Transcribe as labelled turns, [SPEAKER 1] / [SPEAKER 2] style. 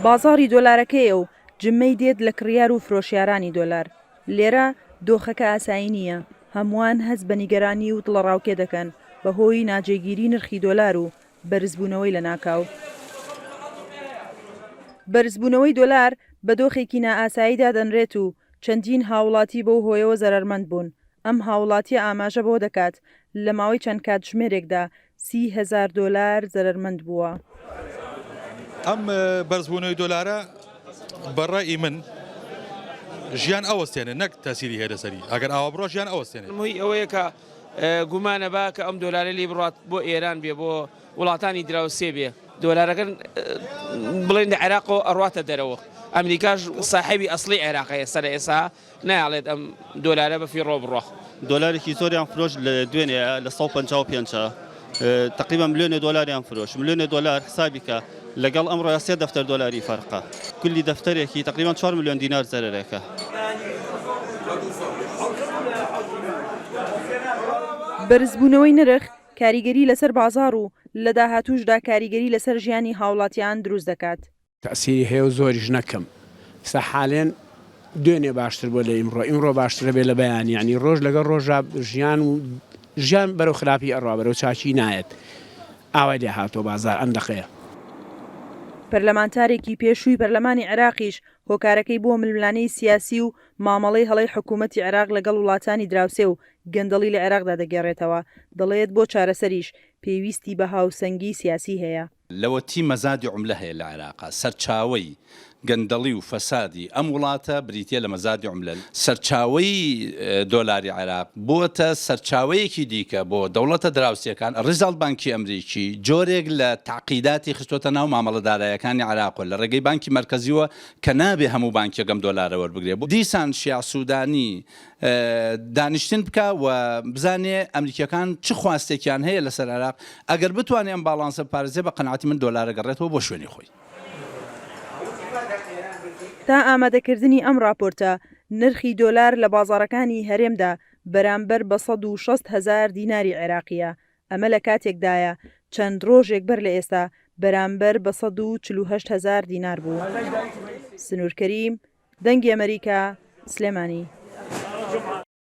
[SPEAKER 1] بازاری دۆلارەکەیە و جممەی دێت لە کڕیار و فرۆشیارانی دۆلار. لێرە دۆخەکە ئاسایی نییە، هەمووان هەست بە نیگەرانی و دڵەڕاوکێ دەکەن بەهۆی ناجێگیری نرخی دۆلار و بەرزبوونەوەی لە ناکاو. بەرزبوونەوەی دۆلار بە دۆخێکی نائاساییدا دەنرێت و چەندین هاوڵاتی بەو هۆیەوە زەرمەند بوون. ئەم هاوڵاتیە ئاماژە بۆ دەکات لە ماوەی چەند کاتژمێرێکدا 30,000 دۆلار زەرمەند بووە.
[SPEAKER 2] ئەم بەرزبوونەوەی دۆلارە بەڕای من ژیان ئەوەستێنێ نەک تەسیری هەیە لەسەری ئەگەر ئاوا بڕۆ ژیان ئەوەستێنێ.
[SPEAKER 3] مووی ئەوەیە کە گومانە با کە ئەم دۆلارە لی بڕات بۆ ئێران بێ بۆ وڵاتانی دراوسێ بێ دۆلارەکەن بڵێن عێراق و ئەڕاتە دەرەوە. ئەمریکاش ساحەبی ئەسڵی عێراقەیە سەر ئێسا نایڵێت ئەم دۆلارە بەفی ڕۆ بڕۆ.
[SPEAKER 4] دۆلارێکی زۆریان فرۆش لە دوێنێ لە 155 تقریبا ملیۆنی دۆلاریان فرۆش. ملیۆنی دۆلار حسابی کە لەگەڵ ئەمڕۆ 3 دەفتەر دۆلاری فەرقە. کولی دەفتەرێکی تقریبا 4 ملیۆن دینار زەرەرەکە.
[SPEAKER 1] بەرزبوونەوەی نرخ کاریگەری لەسەر بازار و لە داهاتووشدا کاریگەری لەسەر ژیانی هاوڵاتیان دروست دەکات.
[SPEAKER 5] تەسیری هەیە و زۆریش نەکەم. سا حالێن دوێنێ باشتر بۆ لە ئیمڕۆ باشترە بێ لە بەیانی ینی ڕۆژ لەگەڵ ڕۆژە ژیان بەرەو خراپی ئەڕوا بەرەو چاچی نایەت. ئاوای لێ هاتۆ بازار ئەندەقەیە.
[SPEAKER 1] پەرلەمانتارێکی پێشووی پەرلەمانی عێراقیش هۆکارەکەی بۆ ململانەی سیاسی و مامەڵەی هەڵەی حکوومەتی عێراق لەگەڵ وڵاتانی دراوسێ و گەندەڵی لە عێراقدا دەگەڕێتەوە. دەڵێت بۆ چارەسەریش پێویستی بە هاوسەنگی سیاسی هەیە.
[SPEAKER 6] لەوەتی مەزادی عوملە هەیە لە عێراقا سەرچاوەی گەندەڵی و فەسادی ئەم وڵاتە بریتە لە مەزادی عوملە. سەرچاوەی دۆلاری عێراق بۆتە سەرچاوەیەکی دیکە بۆ دەوڵەتە دراوسیەکان. ڕیزاڵ بانکی ئەمریکی جۆرێک لە تعقیداتی خستۆتە ناو مامەڵەدارایەکانی عێراق لە ڕێگەی بانکی مەرکەزیوە کە نابێ هەموو بانکێکەم دۆلارە وەربگرێ. بۆ دیسان شیع سوودانی دانیشتن بکە و بزانێ ئەمریکیەکان چ خواستێکیان هەیە لەسەر عێراق. ئەگەر بتوانێ ئەم باڵانسە پارێزێ بە قەناعەتی من دۆلارە گەڕێتەوە بۆ شوێنی خۆی.
[SPEAKER 1] تا ئامادەکردنی ئەم راپۆرتە نرخی دۆلار لە بازاڕەکانی هەرێمدا بەرامبەر بە 160,000 دیناری عێراقیە. ئەمە لە کاتێکدایە چەند ڕۆژێک بەر لە ئێستا بەرامبەر بە 148,000 دینار بوو. سنوورکەریم، دەنگی ئەمریکا، سلێمانی.